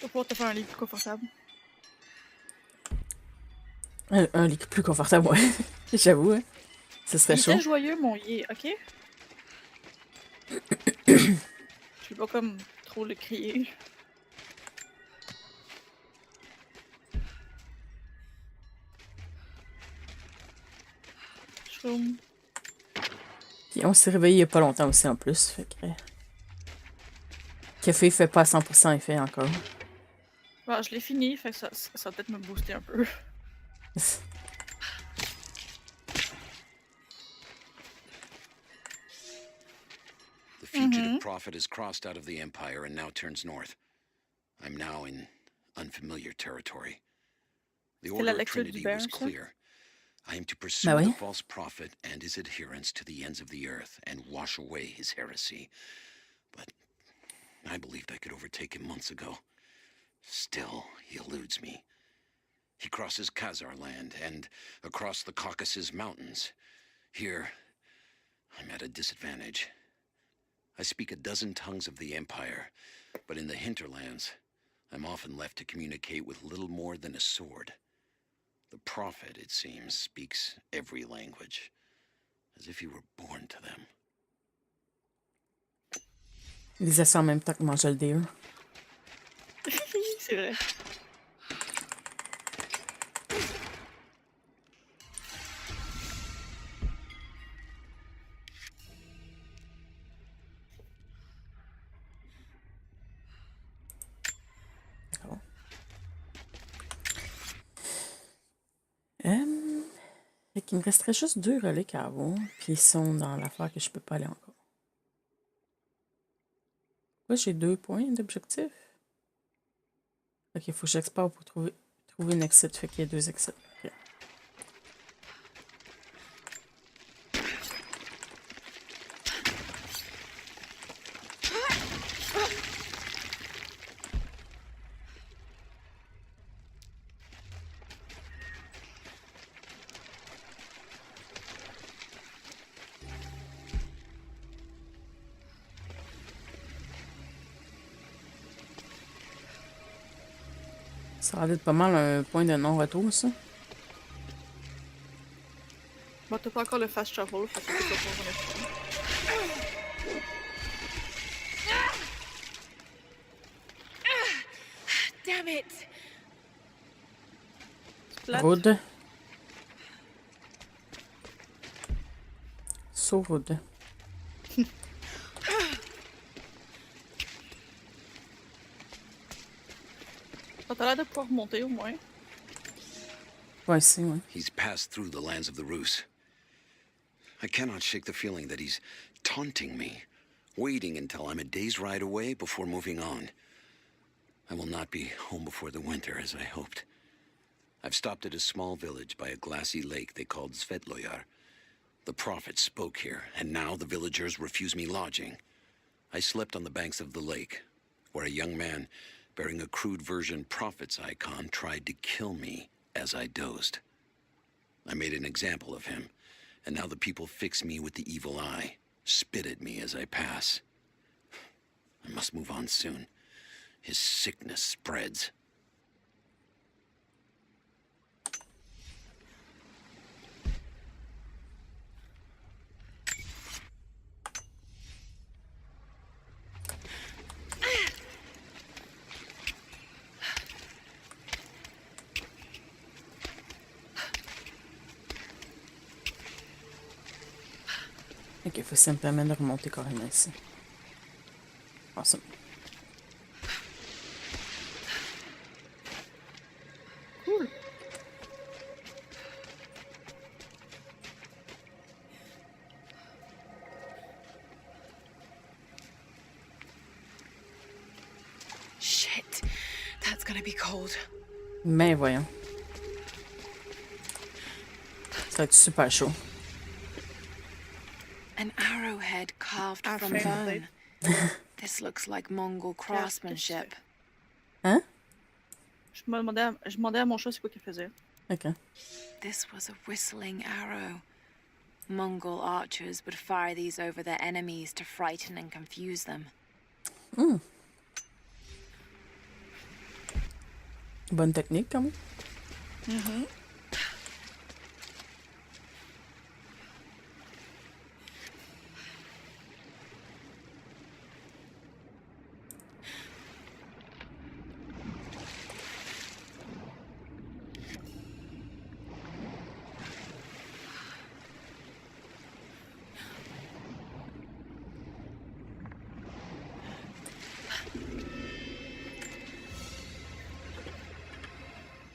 vas pouvoir te faire un lit plus confortable. Un lit plus confortable, ouais. J'avoue, hein. Ce serait Il chaud. était joyeux, mon lit, ok? Je vais pas comme trop le crier. Shroom. Puis on s'est réveillé il y a pas longtemps aussi en plus. Fait que. Café fait pas 100% effet encore. Bon, je l'ai fini, fait que ça va peut-être me booster un peu. The fugitive prophet has crossed out of the Empire and now turns north. I'm now in unfamiliar territory. The C'est la order of lecture du Trinity bear, was ça? clear. I am to pursue Ben oui. the false prophet and his adherents to the ends of the earth and wash away his heresy. But I believed I could overtake him months ago. Still, he eludes me. He crosses Khazar land and across the Caucasus Mountains. Here, I'm at a disadvantage. I speak a dozen tongues of the Empire, but in the hinterlands, I'm often left to communicate with little more than a sword. The prophet, it seems, speaks every language, as if he were born to them. Il disait ça en même temps que mangeait le déo. C'est vrai. D'accord. Fait qu'il me resterait juste 2 reliques à avoir, puis ils sont dans l'affaire que je peux pas aller encore. Là, j'ai 2 points d'objectif. Ok, il faut que j'explore pour trouver une exit, fait qu'il y a 2 exits. Ok. Ça va être pas mal un point de non-retour, ça. Bon, t'as pas encore le fast travel, fait que c'est pas pour mon esprit. Damn it! Plate. Rude. So rude. T'as l'air de pouvoir monter au moins. Ouais, c'est, ouais. He's passed through the lands of the Rus. I cannot shake the feeling that he's taunting me, waiting until I'm a day's ride away before moving on. I will not be home before the winter, as I hoped. I've stopped at a small village by a glassy lake they called Svetloyar. The prophet spoke here, and now the villagers refuse me lodging. I slept on the banks of the lake, where a young man bearing a crude version prophet's icon tried to kill me as I dozed. I made an example of him, and now the people fix me with the evil eye, spit at me as I pass. I must move on soon. His sickness spreads. Ok, faut que ça me permette de remonter carrément ici. Awesome. Cool. Shit, that's gonna be cold. Mais voyons. Ça va être super chaud. An arrowhead carved Ah, from fair bone. This looks like Mongol craftsmanship. Hein? Je demandais à mon chat c'est quoi qu'il faisait. Ok. This was a whistling arrow. Mongol archers would fire these over their enemies to frighten and confuse them. Bonne technique, quand même.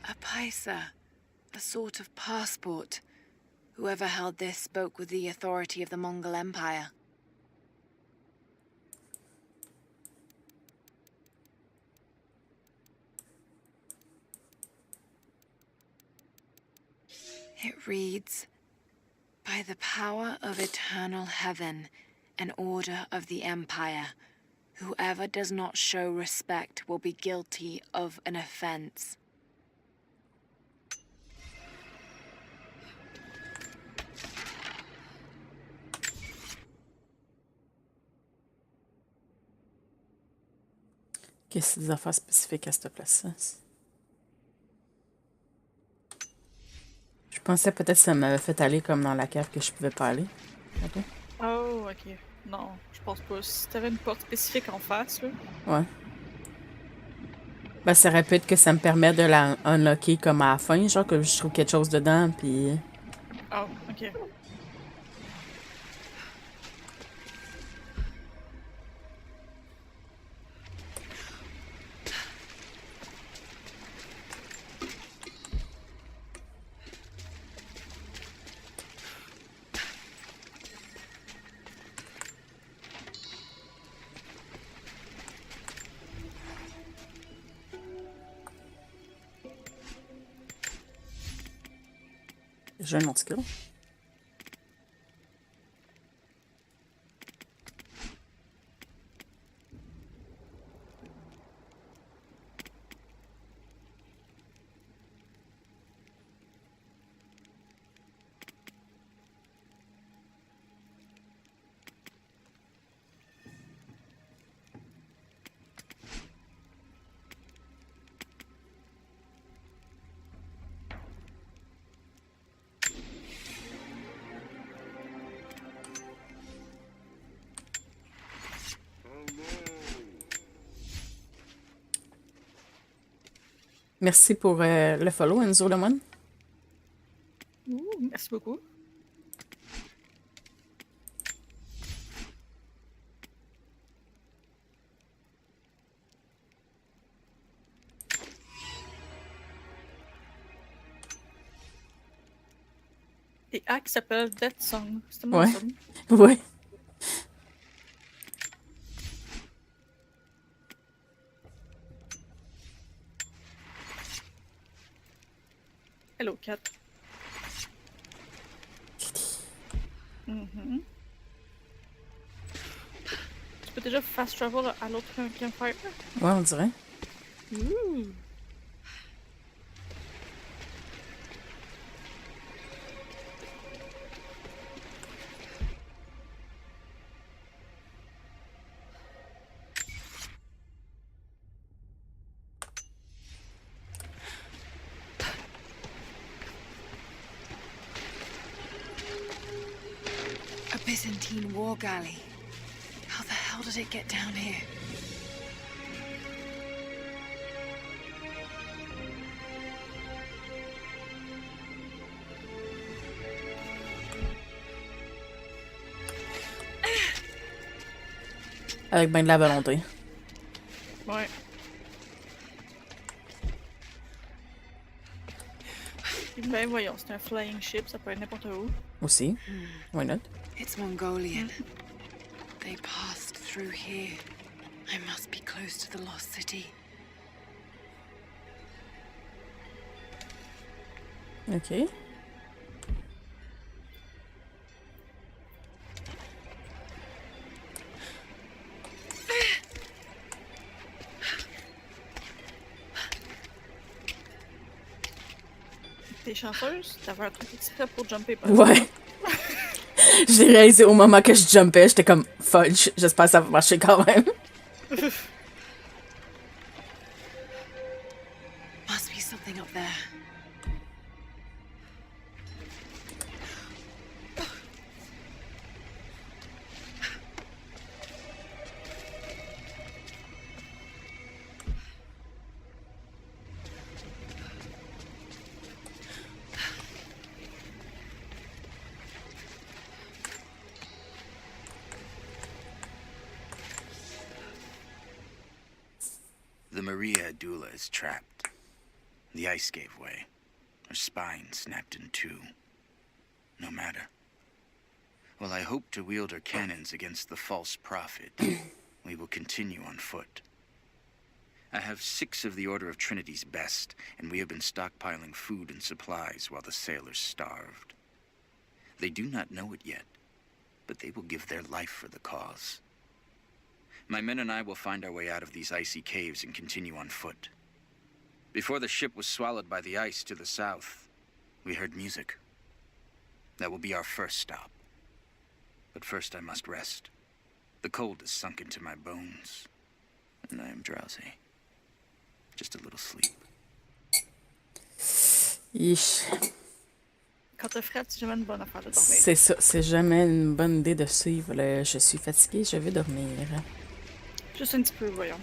A paisa, a sort of passport. Whoever held this spoke with the authority of the Mongol Empire. It reads, "By the power of eternal heaven and order of the Empire, whoever does not show respect will be guilty of an offense." Ok, c'est des affaires spécifiques à cette place-là. Je pensais peut-être que ça m'avait fait aller comme dans la cave que je pouvais pas aller. Ok. Oh, ok. Non, je pense pas. Si t'avais une porte spécifique en face, là. Ouais. Ben, ça aurait pu être que ça me permet de la unlocker comme à la fin, genre que je trouve quelque chose dedans, puis... Oh, ok. J'ai un autre skill. Merci pour le follow, Enzo Lemon. Ouh, merci beaucoup. Et Hack s'appelle Death Song. C'était mon Ouais. son. Ouais. Hello, Cat. Mhm. Tu peux déjà fast travel à l'autre campfire? Ouais, on dirait. Ouh. A Byzantine war galley. How the hell did it get down here? Avec ben de la volonté. Ouais. Ben voyons, c'est un flying ship, ça peut être n'importe où. Aussi. Why not? It's Mongolian. They passed through here. I must be close to the lost city. Ok. T'es chanceuse, t'avais un truc exprès pour jumper pas. Ouais. J'ai réalisé au moment que je jumpais, j'étais comme fudge. J'espère que ça va marcher quand même. Must The Maria Adula is trapped. The ice gave way. Her spine snapped in two. No matter. While I hope to wield her cannons against the false prophet, we will continue on foot. I have 6 of the Order of Trinity's best, and we have been stockpiling food and supplies while the sailors starved. They do not know it yet, but they will give their life for the cause. My men and I will find our way out of these icy caves and continue on foot. Before the ship was swallowed by the ice to the south, we heard music. That will be our first stop. But first I must rest. The cold has sunk into my bones, and I am drowsy. Just a little sleep. Ich. Quand t'as fret, c'est jamais une bonne affaire de dormir. C'est ça, c'est jamais une bonne idée de suivre le je suis fatiguée, je vais dormir. Juste un petit peu, voyons.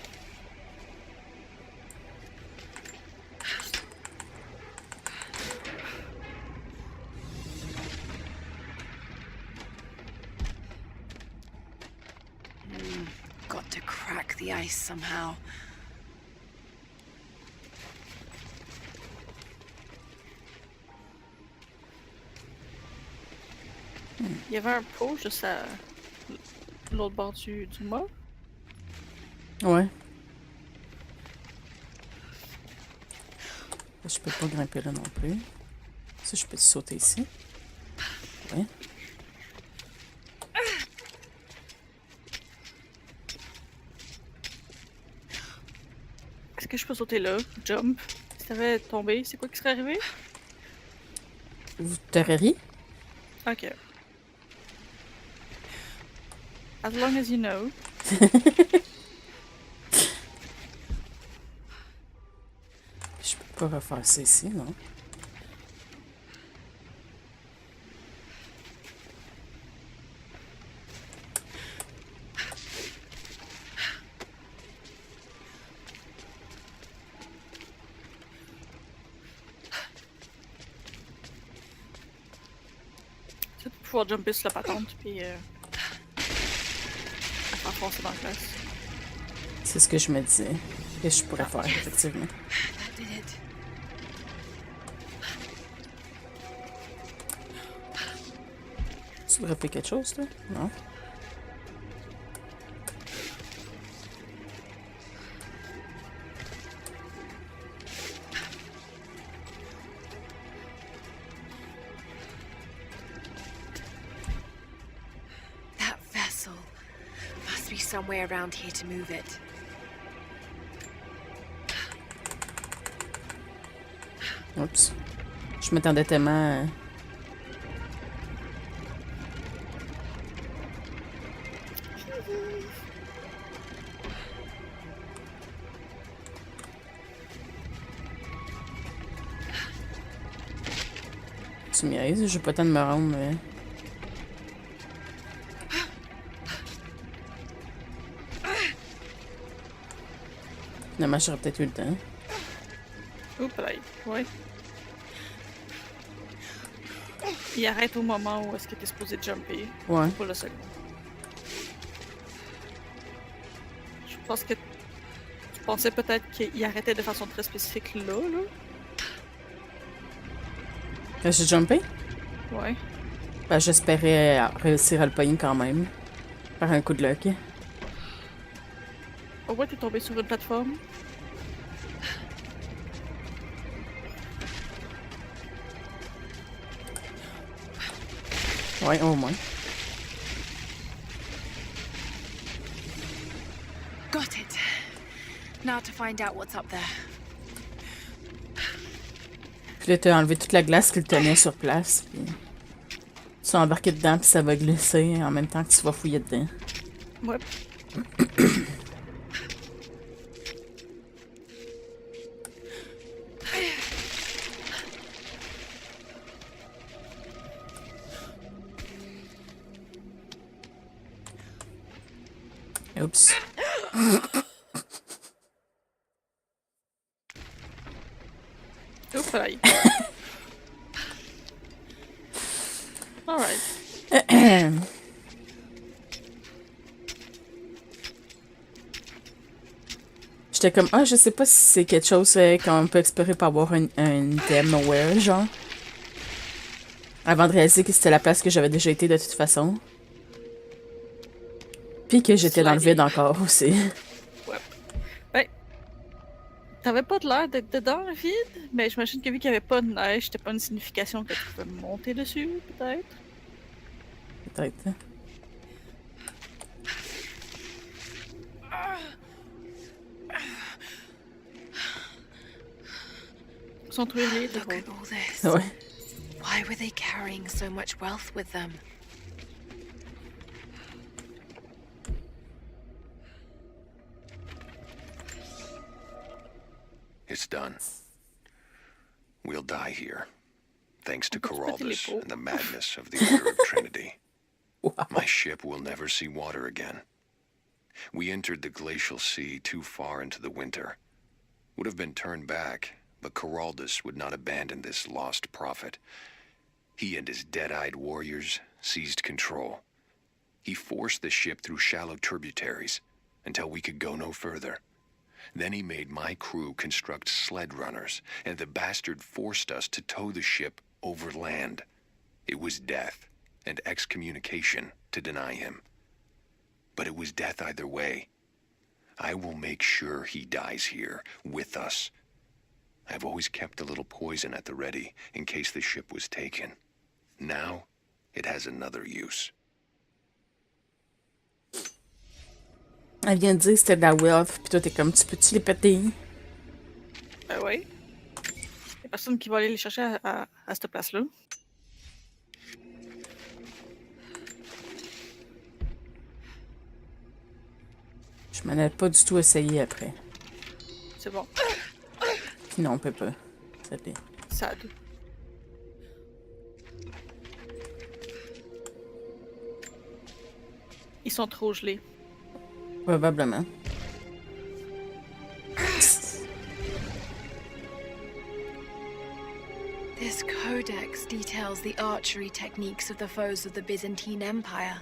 Got to crack the ice somehow. Il y avait un pot juste à l'autre bord du mât. Ouais. Je peux pas grimper là non plus. Ça, je peux sauter ici. Ouais. Est-ce que je peux sauter là? Jump? Si t'avais tombé, c'est quoi qui serait arrivé? Vous t'aurez ri? Ok. As long as you know. Je peux pas refaire ça ici, non? Tu vas pouvoir jumper sur la patente puis enfoncer dans la glace. C'est ce que je me disais. Que je pourrais faire, effectivement. That did it. Tu dropper quelque chose, toi? Non? That vessel must be somewhere around here to move it. Oups. Je m'attendais tellement... Tu me niaises, j'ai pas le temps de me rendre, mais... Finalement, j'aurais peut-être eu le temps. Oups là, ouais. Il arrête au moment où est-ce que t'es supposé jumper. Ouais. Pour le second. Je pense que tu pensais peut-être qu'il arrêtait de façon très spécifique là. Quand j'ai jumpé? Ouais. Ben, j'espérais réussir à le pogner quand même. Par un coup de luck. Au moins t'es tombé sur une plateforme. Ouais, au moins. Got it. Now to find out what's up there. Puis là, t'as enlevé toute la glace qu'il tenait sur place. Puis... Tu vas embarquer dedans, puis ça va glisser en même temps que tu vas fouiller dedans. Ouais. Oups. Oups là. Alright. J'étais comme, ah, je sais pas si c'est quelque chose qu'on peut explorer pour avoir un item nowhere, genre. Avant de réaliser que c'était la place que j'avais déjà été de toute façon. Puis que j'étais dans le vide encore aussi. Ouais. Ben, t'avais pas de l'air d'être dedans le vide, mais j'imagine que vu qu'il y avait pas de neige, c'était pas une signification que tu pouvais monter dessus, peut-être. Peut-être. Hein. Ils sont tous les Look at all this. Ouais. Why were they carrying so much wealth with them? It's done. We'll die here, thanks to Pourquoi tu peux Coraldus télépo? and the madness of the Order of Trinity. Wow. My ship will never see water again. We entered the glacial sea too far into the winter. Would have been turned back, but Coraldus would not abandon this lost prophet. He and his dead-eyed warriors seized control. He forced the ship through shallow tributaries until we could go no further. Then he made my crew construct sled runners, and the bastard forced us to tow the ship over land. It was death and excommunication to deny him. But it was death either way. I will make sure he dies here, with us. I've always kept a little poison at the ready, in case the ship was taken. Now, it has another use. Elle vient de dire que c'était de la wealth, pis toi t'es comme, tu peux-tu les péter? Ben oui. Y'a personne qui va aller les chercher à cette place-là. Je m'en ai pas du tout essayé après. C'est bon. Puis non, on peut pas. Ça l'est. Sad. Ils sont trop gelés. Probablement. This codex details the archery techniques of the foes of the Byzantine Empire.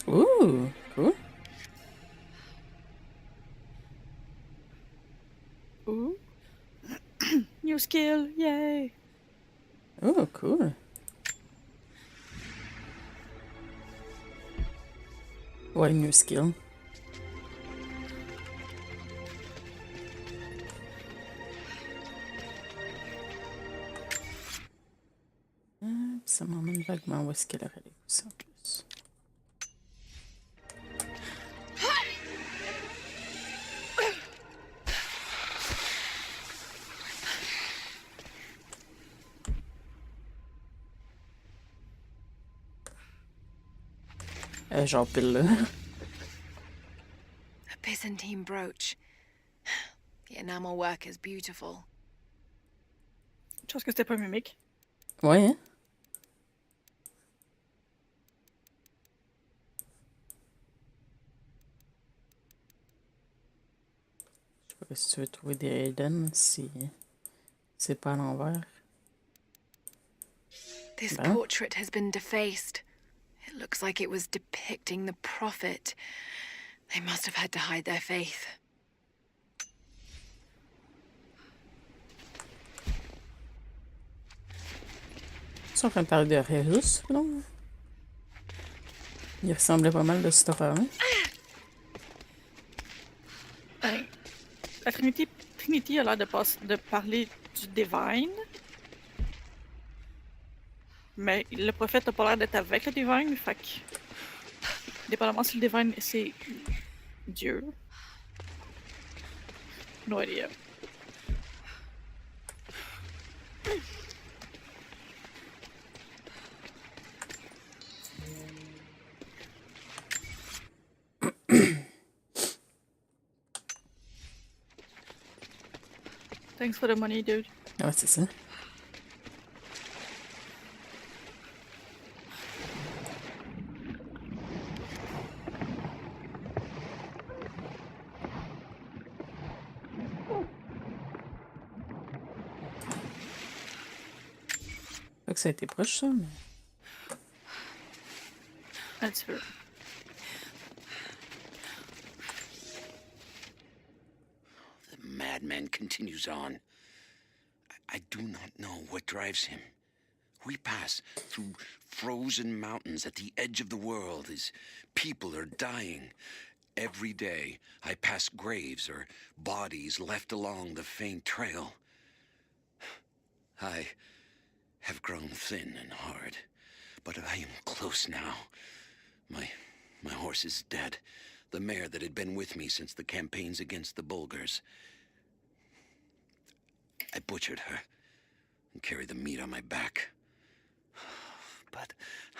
Ooh, cool. Ooh. New skill, yay! Oh, cool. Ouais, new skill. Ça m'emmène vaguement où est-ce qu'elle aurait les poussées en plus. Genre pile là. A Byzantine brooch. The enamel work is beautiful. Je pense que c'était pas mimique. Ouais, hein? Je sais pas si tu veux trouver des hidden, si c'est pas à l'envers. This Well. portrait has been defaced. It looks like it was depicting the prophet. They must have had to hide their faith. Ils sont en train de parler de Rérus, non? Il ressemblait pas mal de cette affaire-là. La Trinity a l'air de parler du Divine. Mais le prophète a pas l'air d'être avec le Divine, fait que... Dépendamment si le Divine c'est Dieu. No idea. Thanks for the money, dude. Ouais, c'est ça. Pas que ça a été proche, ça, mais... Un petit peu. man continues on. I do not know what drives him. We pass through frozen mountains at the edge of the world as people are dying. Every day, I pass graves or bodies left along the faint trail. I have grown thin and hard, but I am close now. My horse is dead. The mare that had been with me since the campaigns against the Bulgars. I butchered her and carried the meat on my back. But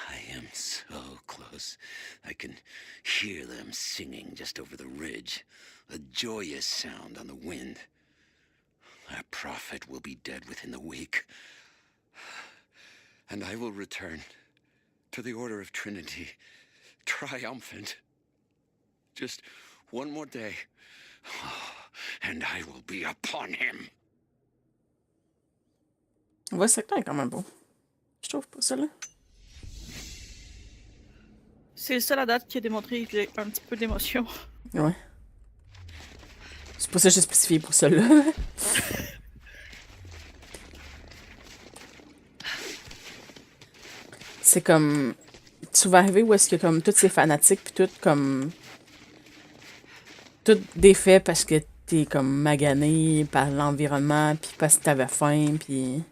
I am so close. I can hear them singing just over the ridge. A joyous sound on the wind. Our prophet will be dead within the week. And I will return to the Order of Trinity, triumphant. Just one more day, and I will be upon him. Ouais, ce secteur est quand même beau. Je trouve pas ça là. C'est le seul à date qui a démontré un petit peu d'émotion. Ouais. C'est pour ça que j'ai spécifié pour celle-là. C'est comme... Tu vas arriver où est-ce que comme tous ces fanatiques pis tout comme... Tout défait parce que t'es comme magané par l'environnement pis parce que t'avais faim pis...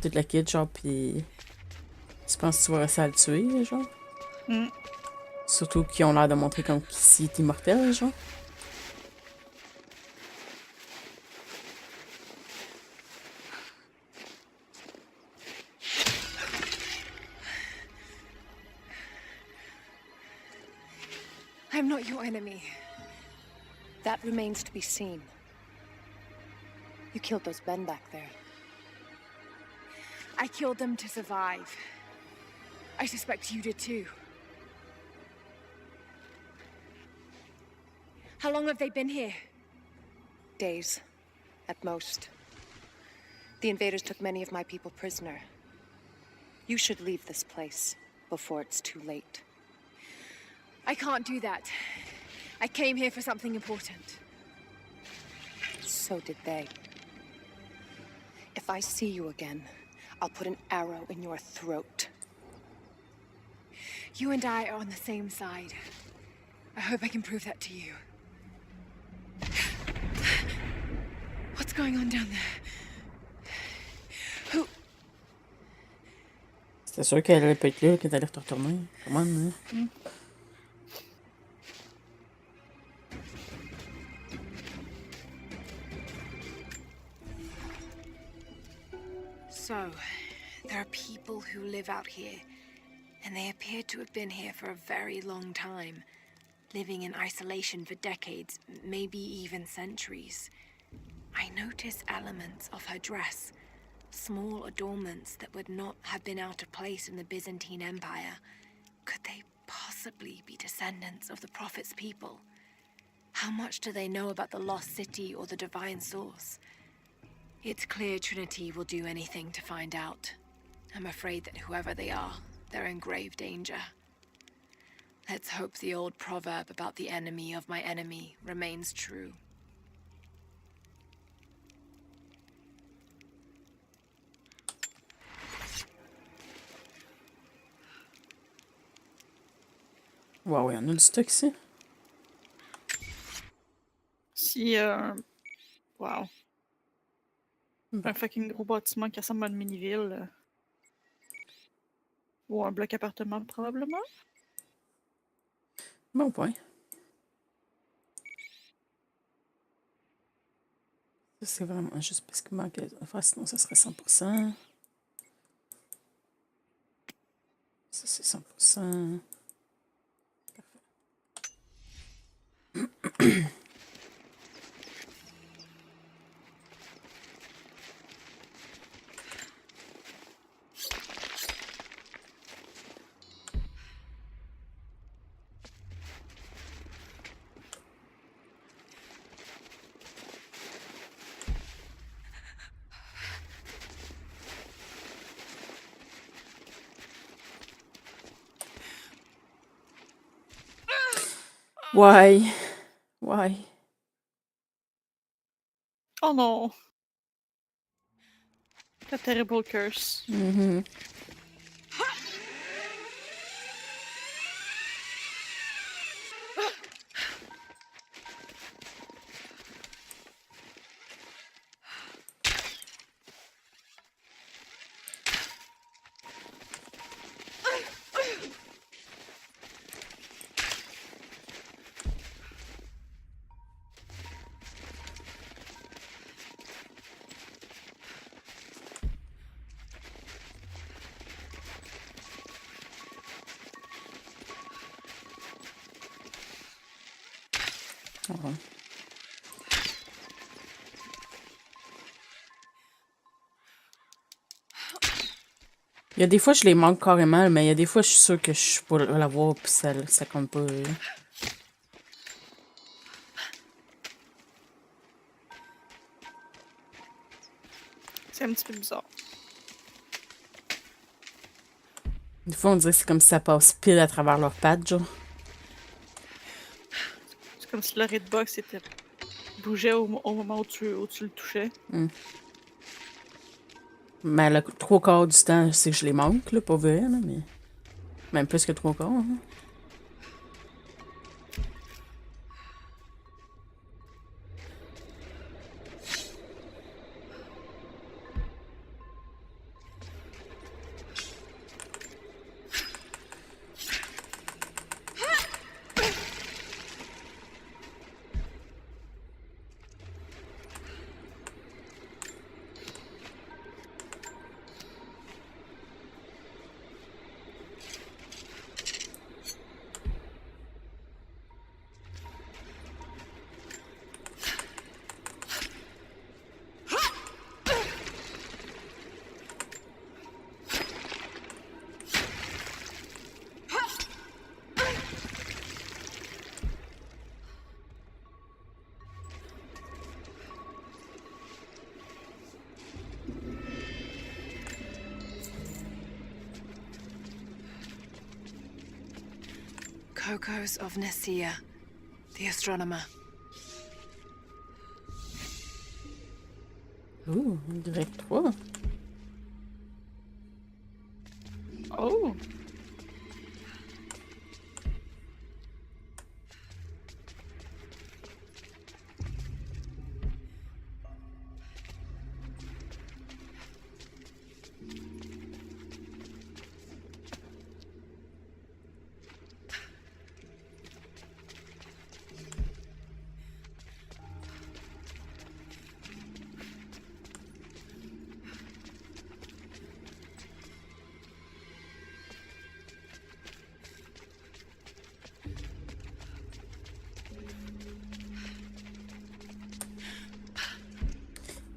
Toute la kit genre pis... Tu penses que tu vas réussir à le tuer genre? Mm. Surtout qu'ils ont l'air de montrer comme qu'il est immortel genre. I'm not your enemy. That remains to be seen. You killed those men back there. I killed them to survive. I suspect you did too. How long have they been here? Days, at most. The invaders took many of my people prisoner. You should leave this place before it's too late. I can't do that. I came here for something important. So did they. If I see you again, I'll put an arrow in your throat. You and I are on the same side. I hope I can prove that to you. What's going on down there? Who? C'était sûr qu'elle allait pas être là quand elle allait retourner. Comment, hein? Mm. So, there are people who live out here, and they appear to have been here for a very long time, living in isolation for decades, maybe even centuries. I notice elements of her dress, small adornments that would not have been out of place in the Byzantine Empire. Could they possibly be descendants of the Prophet's people? How much do they know about the lost city or the divine source? It's clear Trinity will do anything to find out. I'm afraid that whoever they are, they're in grave danger. Let's hope the old proverb about the enemy of my enemy remains true. Wow, il y en a du stock ici. Si, wow. Un fucking gros bâtiment qui ressemble à une mini-ville. Ou un bloc appartement, probablement. Bon point. Ça, c'est vraiment juste parce qu'il manquait d'affaires, sinon ça serait 100%. Ça, c'est 100%. Parfait. Why? Why? Oh non! The terrible curse. Mhm. Ouais. Il y a des fois, je les manque carrément, mais il y a des fois, je suis sûre que je suis pour l'avoir, puis ça compte pas. C'est un petit peu bizarre. Des fois, on dirait que c'est comme si ça passe pile à travers leurs pattes, genre. C'est comme si le hitbox était... bougeait au moment où tu le touchais. Mais le 3/4 du temps, c'est que je les manque, là, pas vrai, là, mais... Même plus que 3/4, hein. Cocos of Nicaea, the astronomer. Ouh, direct 3. Oh!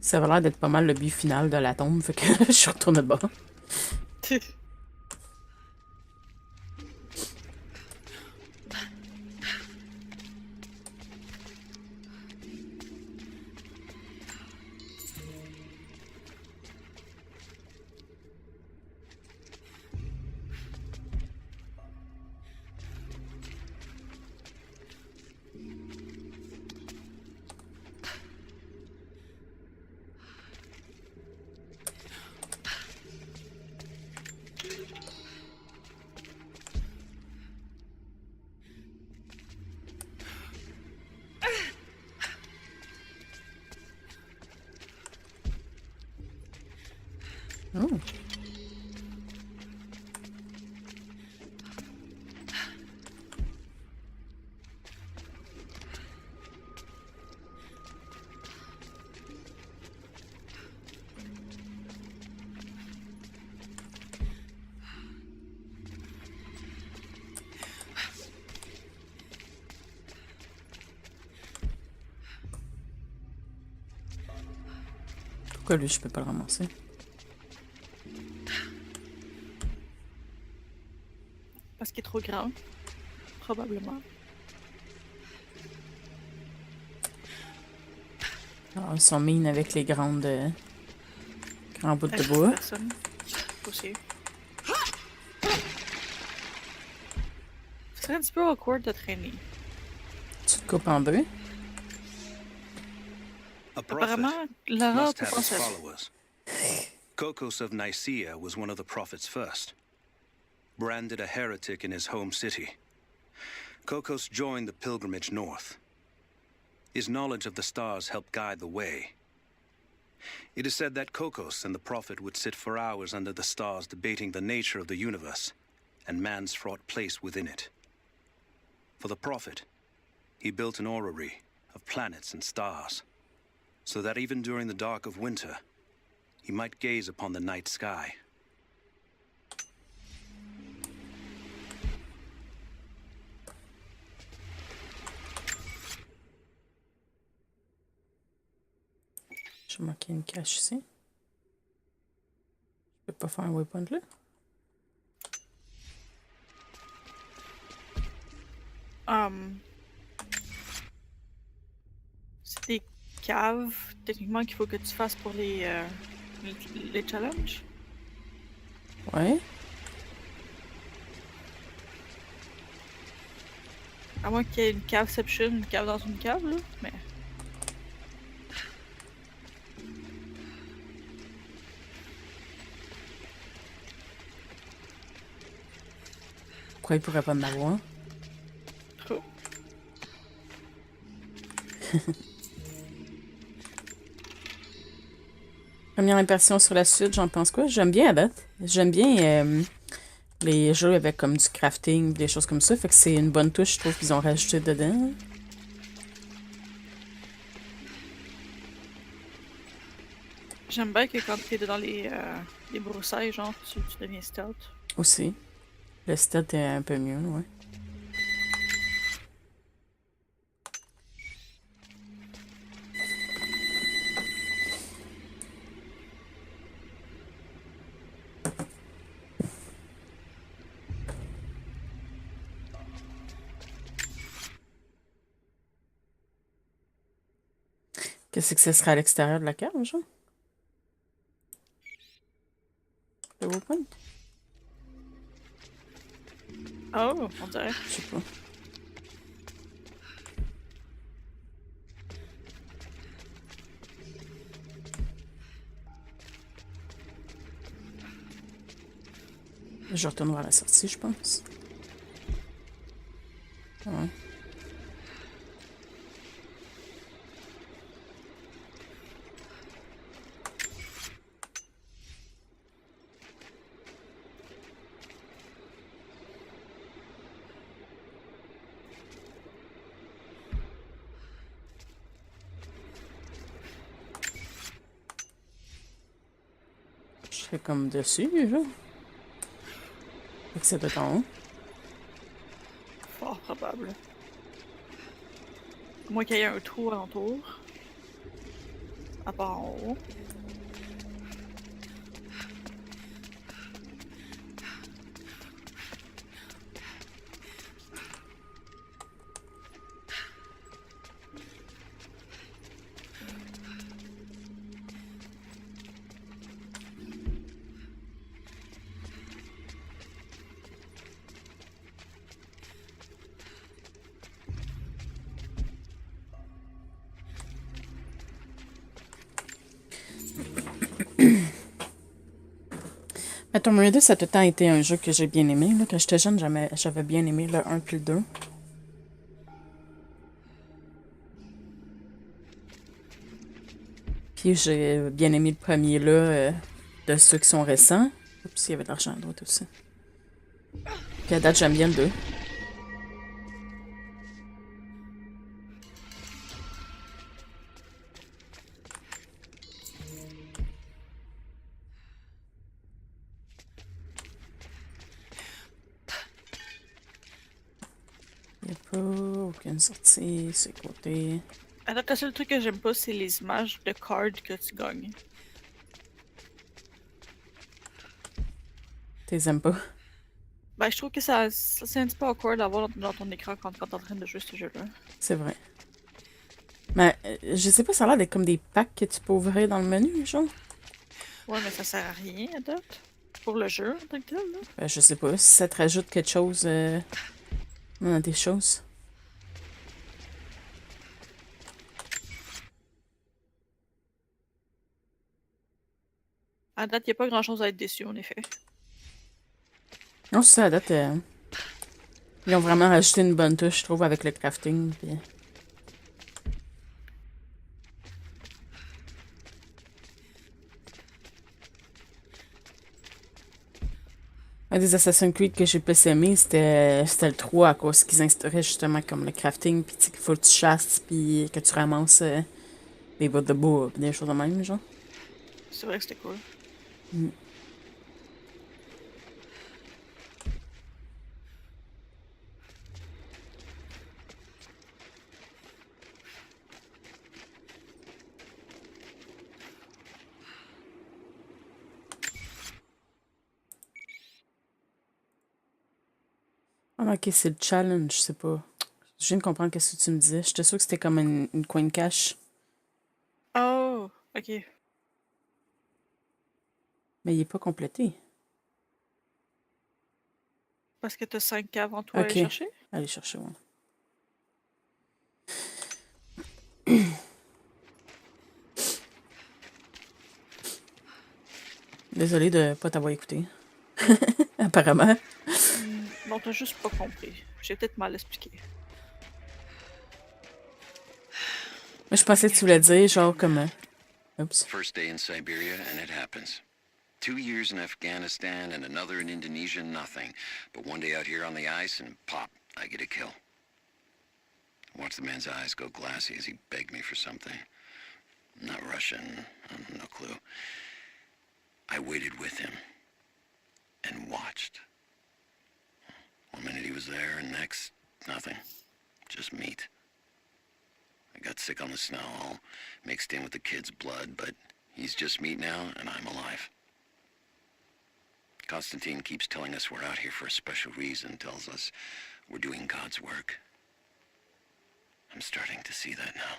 Ça avait l'air d'être pas mal le but final de la tombe, fait que je suis retournée de bas. Oh. Pourquoi lui, je peux pas le ramasser? Parce qu'il est trop grand. Probablement. Ah, ils sont mines avec les grands bouts de Avec bois. personne. Aussi. Ce serait un petit peu awkward de traîner. Tu te coupes en deux. A prophet Apparemment, Lara must peut have his penser à ça. followers. Kokos of Nicaea was one of the prophets first. Branded a heretic in his home city, Kokos joined the pilgrimage north. His knowledge of the stars helped guide the way. It is said that Kokos and the prophet would sit for hours under the stars debating the nature of the universe and man's fraught place within it. For the prophet, he built an orrery of planets and stars, so that even during the dark of winter, he might gaze upon the night sky. J'ai marqué une cache ici. Je peux pas faire un waypoint là. C'est des caves, techniquement, qu'il faut que tu fasses pour les challenges. Ouais. À moins qu'il y ait une caveception, une cave dans une cave, là. Mais. Pourquoi il pourrait pas en avoir? Trop. Première impression sur la suite, j'en pense quoi? J'aime bien à date. J'aime bien les jeux avec comme du crafting, des choses comme ça. Fait que c'est une bonne touche, je trouve qu'ils ont rajouté dedans. J'aime bien que quand t'es dans les broussailles, genre, tu deviens stealth. Aussi. Le stealth est un peu mieux, ouais. Qu'est-ce que ce serait à l'extérieur de la cave, genre? Le waypoint? Oh, on dirait. Je sais pas. Je retourne vers la sortie, je pense. Ouais. Je serais comme dessus, là. Fait que ça doit être en haut. Fort probable. À moins qu'il y ait un trou alentour. À part en haut. Mais Tomb Raider, ça a tout le temps été un jeu que j'ai bien aimé. Là. Quand j'étais jeune, j'avais bien aimé le 1 puis le 2. Puis j'ai bien aimé le premier là, de ceux qui sont récents. Oups, il y avait de l'argent à droite aussi. Puis à date, j'aime bien le 2. Il n'y a pas aucune sortie, c'est côté. Alors, le seul truc que j'aime pas, c'est les images de cards que tu gagnes. T'es aimes pas? Ben, je trouve que ça c'est un petit peu awkward d'avoir dans ton écran quand t'es en train de jouer ce jeu-là. C'est vrai. Mais je sais pas, ça a l'air d'être comme des packs que tu peux ouvrir dans le menu, genre. Ouais, mais ça sert à rien, à date. Pour le jeu, en tant que tel, là. Ben, je sais pas si ça te rajoute quelque chose dans tes choses. À date, il n'y a pas grand-chose à être déçu, en effet. Non, c'est ça, à date, ils ont vraiment rajouté une bonne touche, je trouve, avec le crafting. Puis... Un des Assassin's Creed que j'ai plus aimé, c'était le 3 à cause qu'ils instauraient justement comme le crafting, puis qu'il faut que tu chasses, puis que tu ramasses des bouts de bois, puis des choses de même, genre. C'est vrai que c'était cool. Mm. Ah, ok, c'est le challenge, je sais pas. Je viens de comprendre ce que tu me disais. J'étais sûre que c'était comme une coin cache. Oh, ok. Mais il est pas complété. Parce que t'as 5 caves en toi à aller Ok. chercher? Allez chercher, ouais. Désolée de pas t'avoir écouté. Apparemment. Non, t'as juste pas compris. J'ai peut-être mal expliqué. Mais je pensais que tu voulais dire, genre, comme... Oups. First day in Siberia, and it happens. 2 years in Afghanistan and another in Indonesia, nothing. But one day out here on the ice, and pop, I get a kill. I watched the man's eyes go glassy as he begged me for something. Not Russian, no clue. I waited with him and watched. One minute he was there, and next, nothing. Just meat. I got sick on the snow, all mixed in with the kid's blood, but he's just meat now, and I'm alive. Constantine keeps telling us we're out here for a special reason, tells us we're doing God's work. I'm starting to see that now.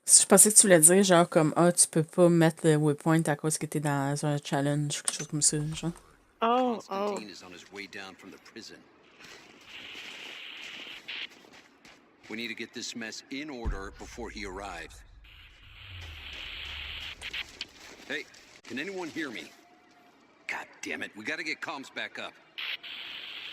Je pensais que tu voulais dire, genre, comme, ah, tu peux pas mettre le waypoint à cause que t'es dans un challenge, quelque chose comme ça, genre. Oh, Constantine is on his way down from the prison. We need to get this mess in order before he arrives. Hey, can anyone hear me? God damn it, we gotta get comms back up.